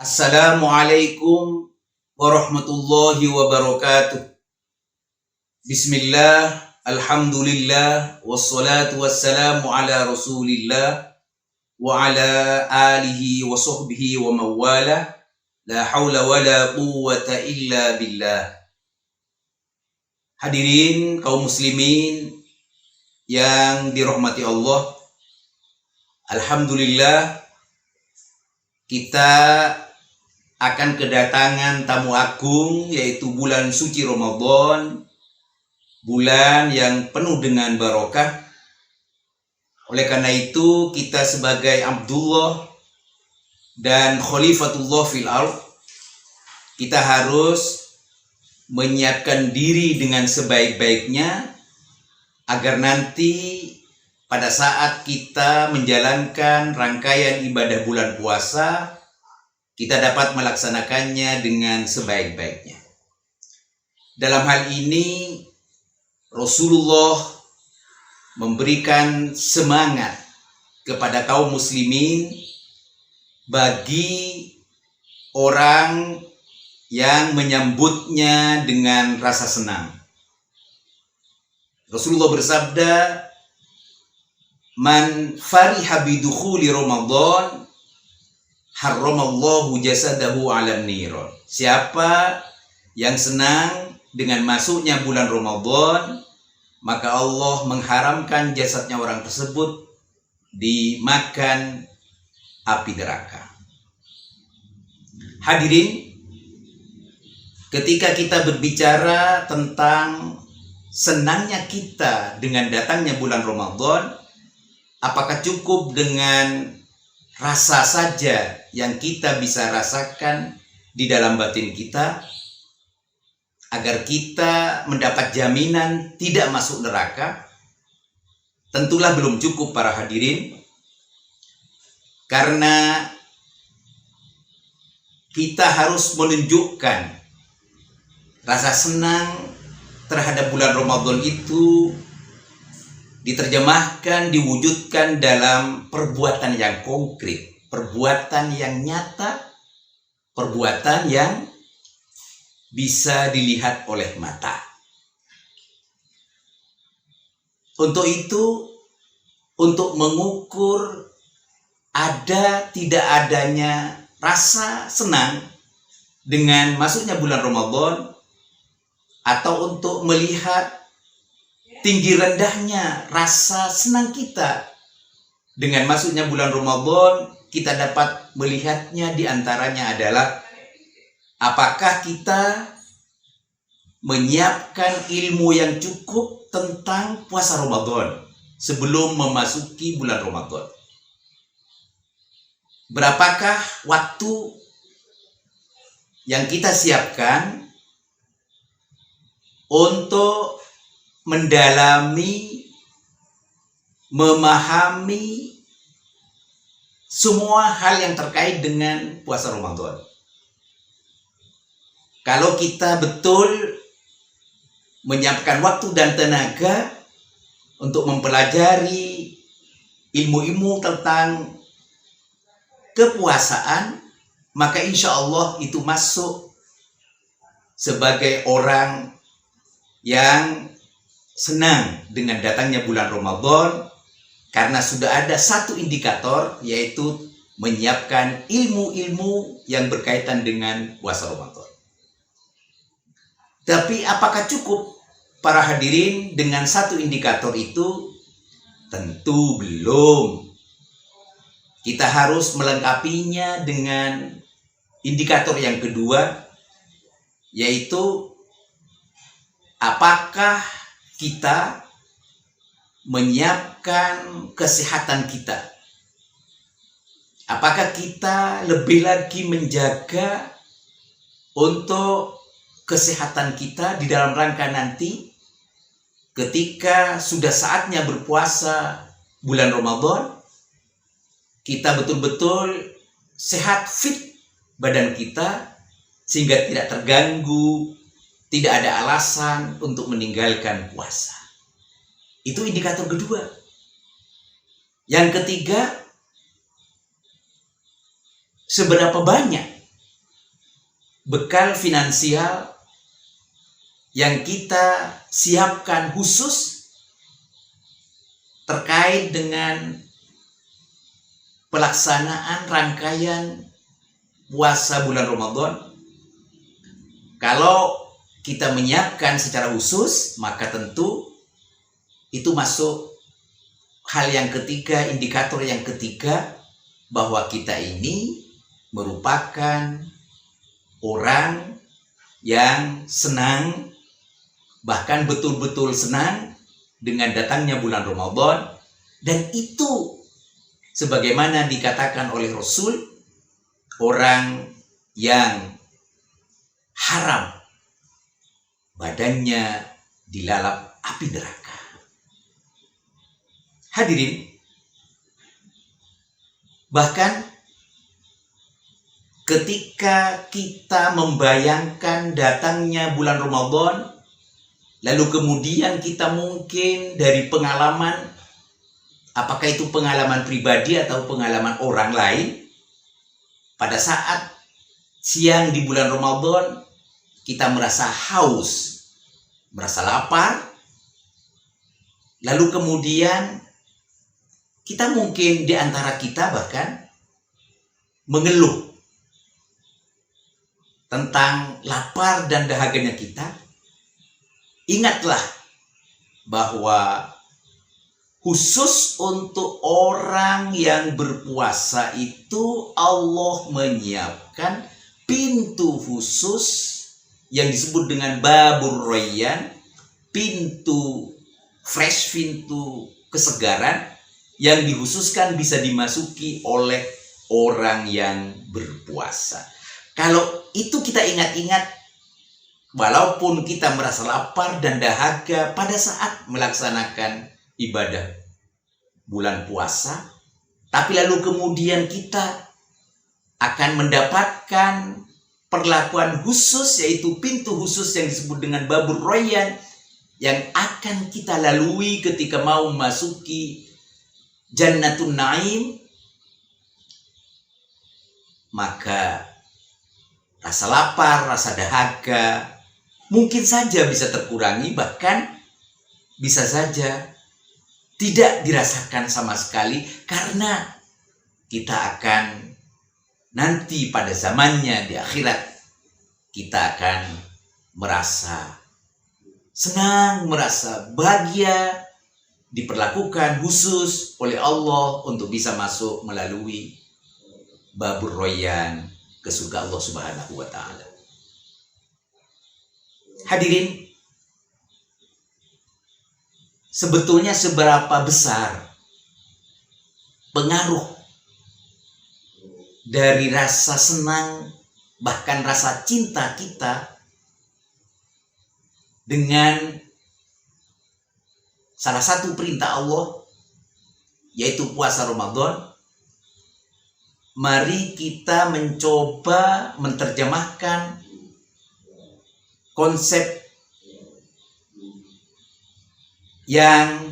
Assalamualaikum warahmatullahi wabarakatuh. Bismillah, alhamdulillah, wassalatu wassalamu ala rasulillah wa ala alihi wa sahbihi wa mawala. La hawla wa la quwwata illa billah. Hadirin kaum muslimin yang dirahmati Allah, alhamdulillah kita akan kedatangan tamu agung, yaitu bulan suci Ramadan, bulan yang penuh dengan barokah. Oleh karena itu kita sebagai Abdullah dan Khalifatullah fil ardh, kita harus menyiapkan diri dengan sebaik-baiknya agar nanti pada saat kita menjalankan rangkaian ibadah bulan puasa, kita dapat melaksanakannya dengan sebaik-baiknya. Dalam hal ini, Rasulullah memberikan semangat kepada kaum muslimin bagi orang yang menyambutnya dengan rasa senang. Rasulullah bersabda, "Man fariha bidukhuli Ramadan, harramallahu jasadahu 'alan niran." Siapa yang senang dengan masuknya bulan Ramadan, maka Allah mengharamkan jasadnya orang tersebut dimakan api neraka. Hadirin, ketika kita berbicara tentang senangnya kita dengan datangnya bulan Ramadan, apakah cukup dengan rasa saja yang kita bisa rasakan di dalam batin kita agar kita mendapat jaminan tidak masuk neraka? Tentulah belum cukup para hadirin, karena kita harus menunjukkan rasa senang terhadap bulan Ramadan itu diterjemahkan, diwujudkan dalam perbuatan yang konkret, perbuatan yang nyata, perbuatan yang bisa dilihat oleh mata. Untuk itu, untuk mengukur ada tidak adanya rasa senang dengan masuknya bulan Ramadan, atau untuk melihat tinggi rendahnya rasa senang kita dengan masuknya bulan Ramadan, kita dapat melihatnya di antaranya adalah apakah kita menyiapkan ilmu yang cukup tentang puasa Ramadan sebelum memasuki bulan Ramadan. Berapakah waktu yang kita siapkan untuk mendalami, memahami semua hal yang terkait dengan puasa Ramadan? Kalau kita betul menyiapkan waktu dan tenaga untuk mempelajari ilmu-ilmu tentang kepuasaan, maka insya Allah itu masuk sebagai orang yang senang dengan datangnya bulan Ramadan, karena sudah ada satu indikator, yaitu menyiapkan ilmu-ilmu yang berkaitan dengan puasa Ramadan. Tapi apakah cukup para hadirin dengan satu indikator itu? Tentu belum. Kita harus melengkapinya dengan indikator yang kedua, yaitu apakah kita menyiapkan kesehatan kita? Apakah kita lebih lagi menjaga untuk kesehatan kita di dalam rangka nanti ketika sudah saatnya berpuasa bulan Ramadan, kita betul-betul sehat, fit badan kita, sehingga tidak terganggu, tidak ada alasan untuk meninggalkan puasa. Itu indikator kedua. Yang ketiga, seberapa banyak bekal finansial yang kita siapkan khusus terkait dengan pelaksanaan rangkaian puasa bulan Ramadan. Kalau kita menyiapkan secara khusus, maka tentu itu masuk hal yang ketiga, indikator yang ketiga, bahwa kita ini merupakan orang yang senang, bahkan betul-betul senang dengan datangnya bulan Ramadan. Dan itu sebagaimana dikatakan oleh Rasul, orang yang haram badannya dilalap api neraka. Hadirin, bahkan ketika kita membayangkan datangnya bulan Ramadan, lalu kemudian kita mungkin dari pengalaman, apakah itu pengalaman pribadi atau pengalaman orang lain, pada saat siang di bulan Ramadan kita merasa haus, merasa lapar, lalu kemudian kita mungkin di antara kita bahkan mengeluh tentang lapar dan dahaganya kita. Ingatlah bahwa khusus untuk orang yang berpuasa itu Allah menyiapkan pintu khusus yang disebut dengan babur rayyan, pintu fresh, pintu kesegaran yang dikhususkan bisa dimasuki oleh orang yang berpuasa. Kalau itu kita ingat-ingat, walaupun kita merasa lapar dan dahaga pada saat melaksanakan ibadah bulan puasa, tapi lalu kemudian kita akan mendapatkan perlakuan khusus, yaitu pintu khusus yang disebut dengan babur rayyan, yang akan kita lalui ketika mau memasuki Jannatun Naim, maka rasa lapar, rasa dahaga mungkin saja bisa terkurangi, bahkan bisa saja tidak dirasakan sama sekali, karena kita akan nanti pada zamannya di akhirat kita akan merasa senang, merasa bahagia, diperlakukan khusus oleh Allah untuk bisa masuk melalui babur rayyan ke surga Allah Subhanahu wa taala. Hadirin, sebetulnya seberapa besar pengaruh dari rasa senang, bahkan rasa cinta kita dengan salah satu perintah Allah, yaitu puasa Ramadan. Mari kita mencoba menerjemahkan konsep yang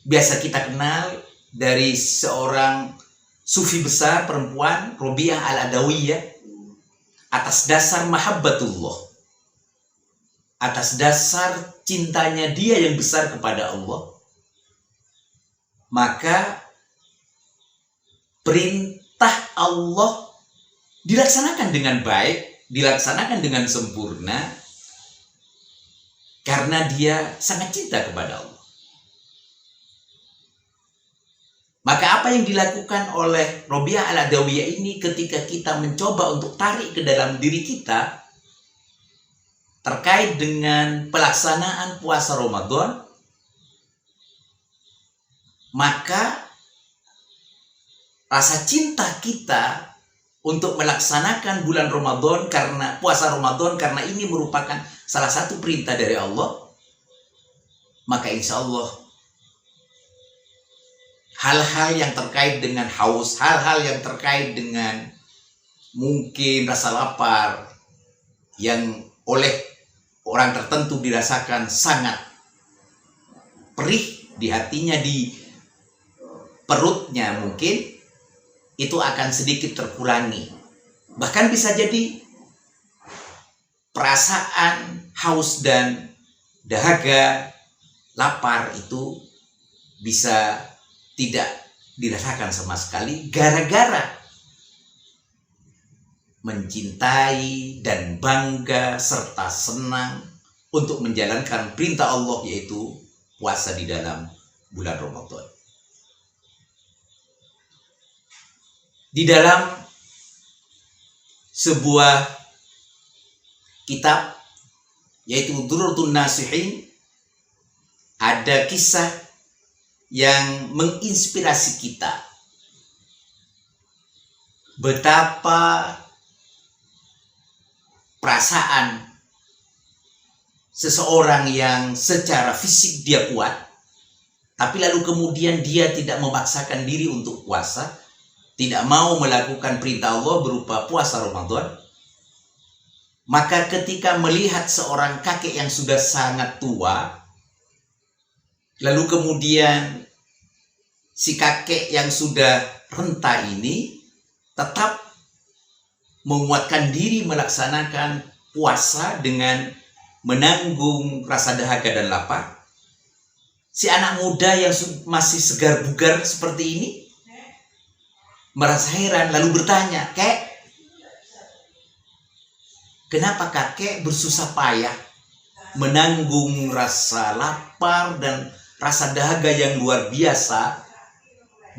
biasa kita kenal dari seorang sufi besar perempuan, Robiah Al-Adawiyah, atas dasar mahabbatullah, atas dasar cintanya dia yang besar kepada Allah, maka perintah Allah dilaksanakan dengan baik, dilaksanakan dengan sempurna, karena dia sangat cinta kepada Allah. Maka apa yang dilakukan oleh Robiah Al-Adawiyah ini ketika kita mencoba untuk tarik ke dalam diri kita terkait dengan pelaksanaan puasa Ramadan, maka rasa cinta kita untuk melaksanakan bulan Ramadan, karena puasa Ramadan, karena ini merupakan salah satu perintah dari Allah, maka insya Allah hal-hal yang terkait dengan haus, hal-hal yang terkait dengan mungkin rasa lapar yang oleh orang tertentu dirasakan sangat perih di hatinya, di perutnya mungkin, itu akan sedikit terkurangi. Bahkan bisa jadi perasaan haus dan dahaga, lapar itu bisa tidak dirasakan sama sekali gara-gara mencintai dan bangga serta senang untuk menjalankan perintah Allah, yaitu puasa di dalam bulan Ramadan. Di dalam sebuah kitab yaitu Durratun Nasihin ada kisah yang menginspirasi kita betapa perasaan seseorang yang secara fisik dia kuat, tapi lalu kemudian dia tidak memaksakan diri untuk puasa, tidak mau melakukan perintah Allah berupa puasa Ramadan, maka ketika melihat seorang kakek yang sudah sangat tua, lalu kemudian si kakek yang sudah renta ini tetap menguatkan diri melaksanakan puasa dengan menanggung rasa dahaga dan lapar, si anak muda yang masih segar bugar seperti ini merasa heran lalu bertanya, "Kek, kenapa kakek bersusah payah menanggung rasa lapar dan rasa dahaga yang luar biasa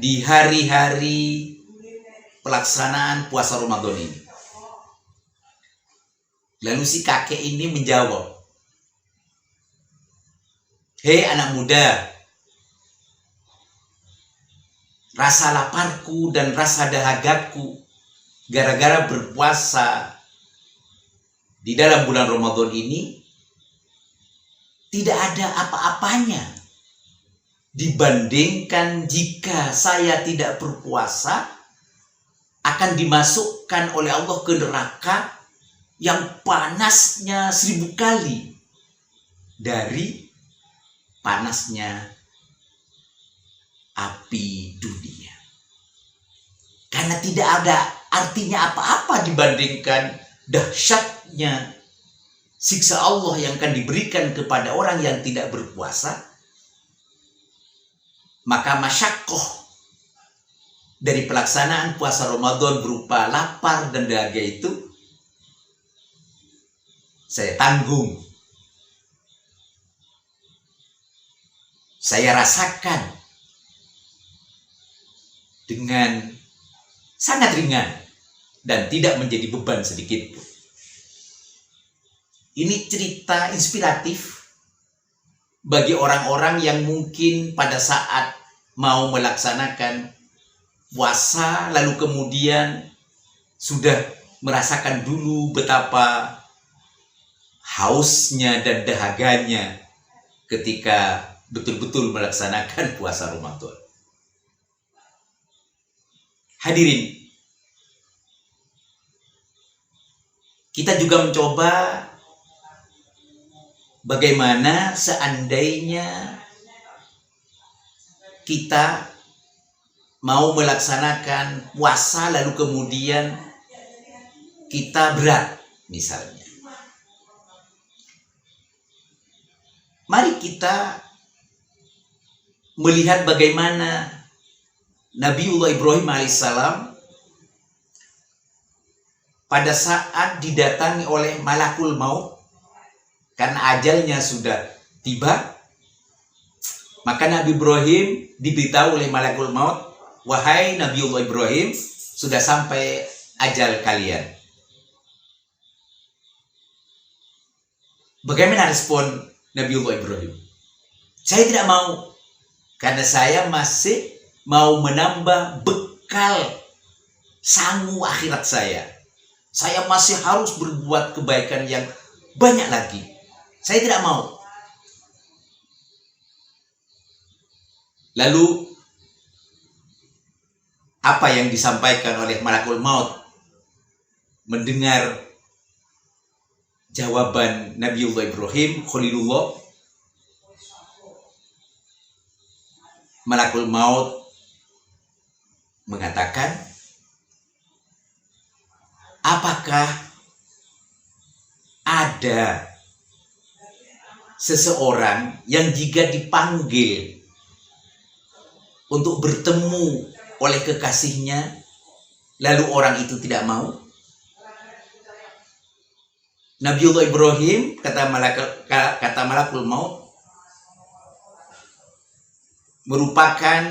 di hari-hari pelaksanaan puasa Ramadan ini?" Lalu si kakek ini menjawab, "Hei anak muda, rasa laparku dan rasa dahagaku gara-gara berpuasa di dalam bulan Ramadan ini tidak ada apa-apanya dibandingkan jika saya tidak berpuasa akan dimasukkan oleh Allah ke neraka yang panasnya 1000 kali dari panasnya api dunia. Karena tidak ada artinya apa-apa dibandingkan dahsyatnya siksa Allah yang akan diberikan kepada orang yang tidak berpuasa, maka masyakoh dari pelaksanaan puasa Ramadan berupa lapar dan dahaga itu saya tanggung, saya rasakan dengan sangat ringan dan tidak menjadi beban sedikit pun. Ini cerita inspiratif bagi orang-orang yang mungkin pada saat mau melaksanakan puasa lalu kemudian sudah merasakan dulu betapa hausnya dan dahaganya ketika betul-betul melaksanakan puasa Ramadan. Hadirin, kita juga mencoba bagaimana seandainya kita mau melaksanakan puasa lalu kemudian kita berat misalnya. Mari kita melihat bagaimana Nabiullah Ibrahim alaihissalam pada saat didatangi oleh malakul maut karena ajalnya sudah tiba, maka Nabi Ibrahim diberitahu oleh malakul maut, "Wahai Nabiullah Ibrahim, sudah sampai ajal kalian." Bagaimana respon Nabiullah Ibrahim? "Saya tidak mau, karena saya masih mau menambah bekal sangu akhirat saya. Saya masih harus berbuat kebaikan yang banyak lagi. Saya tidak mau." Lalu apa yang disampaikan oleh malakul maut mendengar jawaban Nabiullah Ibrahim Khalilullah? Malakul maut mengatakan, "Apakah ada ada seseorang yang jika dipanggil untuk bertemu oleh kekasihnya, lalu orang itu tidak mau? Nabiullah Ibrahim, kata malakul maut, merupakan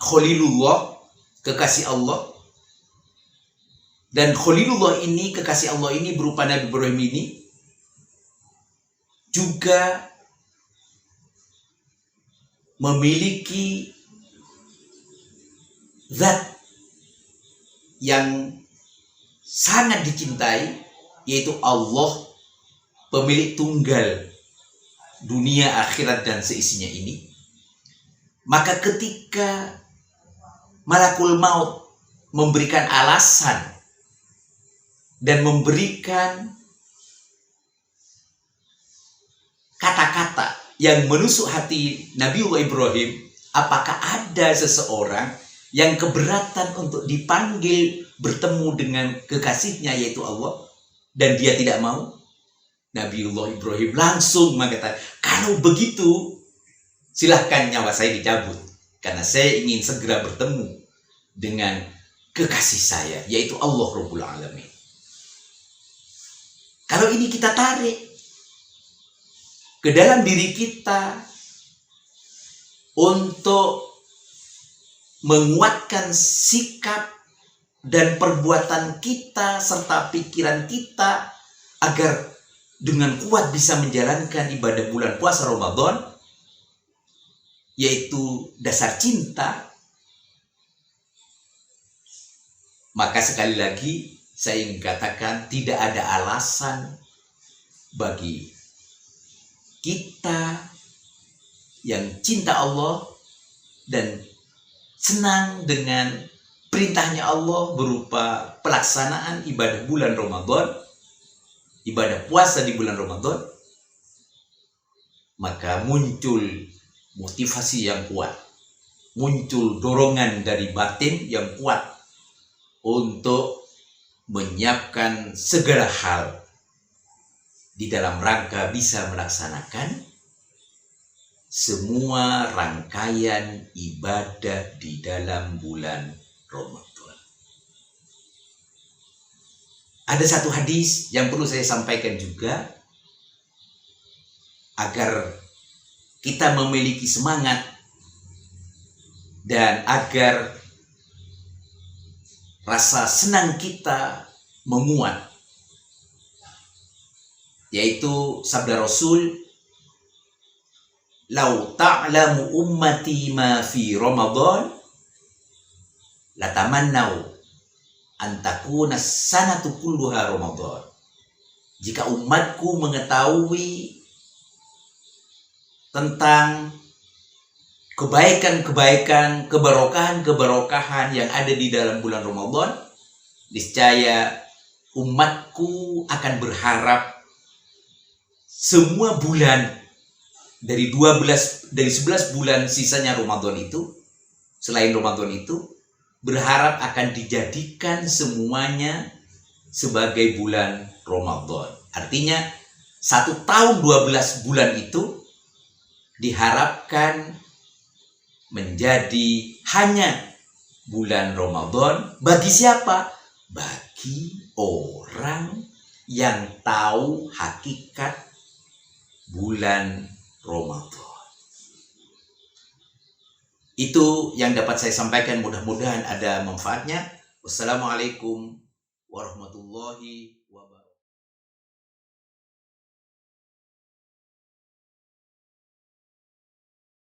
Khalilullah, kekasih Allah. Dan Khalilullah ini, kekasih Allah ini berupa Nabi Ibrahim ini, juga memiliki zat yang sangat dicintai, yaitu Allah, pemilik tunggal dunia, akhirat, dan seisinya ini. Maka ketika malakul maut memberikan alasan dan memberikan kata-kata yang menusuk hati Nabiullah Ibrahim, apakah ada seseorang yang keberatan untuk dipanggil bertemu dengan kekasihnya, yaitu Allah, dan dia tidak mau? Nabiullah Ibrahim langsung mengatakan, kalau begitu silahkan nyawa saya dicabut, karena saya ingin segera bertemu dengan kekasih saya, yaitu Allah Rabbul Alamin. Kalau ini kita tarik ke dalam diri kita untuk menguatkan sikap dan perbuatan kita serta pikiran kita agar dengan kuat bisa menjalankan ibadah bulan puasa Ramadan, yaitu dasar cinta, maka sekali lagi saya ingin katakan, tidak ada alasan bagi kita yang cinta Allah dan senang dengan perintahnya Allah berupa pelaksanaan ibadah bulan Ramadan, ibadah puasa di bulan Ramadan, maka muncul motivasi yang kuat, muncul dorongan dari batin yang kuat untuk menyiapkan segala hal di dalam rangka bisa melaksanakan semua rangkaian ibadah di dalam bulan Ramadan. Ada satu hadis yang perlu saya sampaikan juga agar kita memiliki semangat dan agar rasa senang kita menguat, yaitu sabda Rasul, "Lau ta'lamu ummati ma fi Ramadan latamannau an takuna sanatu kulluha Ramadan." Jika umatku mengetahui tentang kebaikan-kebaikan, keberkahan-keberkahan yang ada di dalam bulan Ramadan, niscaya umatku akan berharap semua bulan dari 11 bulan sisanya Ramadan itu, selain Ramadan itu, berharap akan dijadikan semuanya sebagai bulan Ramadan. Artinya 1 tahun 12 bulan itu diharapkan menjadi hanya bulan Ramadan. Bagi siapa? Bagi orang yang tahu hakikat bulan Ramadan. Itu yang dapat saya sampaikan, mudah-mudahan ada manfaatnya. Wassalamualaikum warahmatullahi wabarakatuh.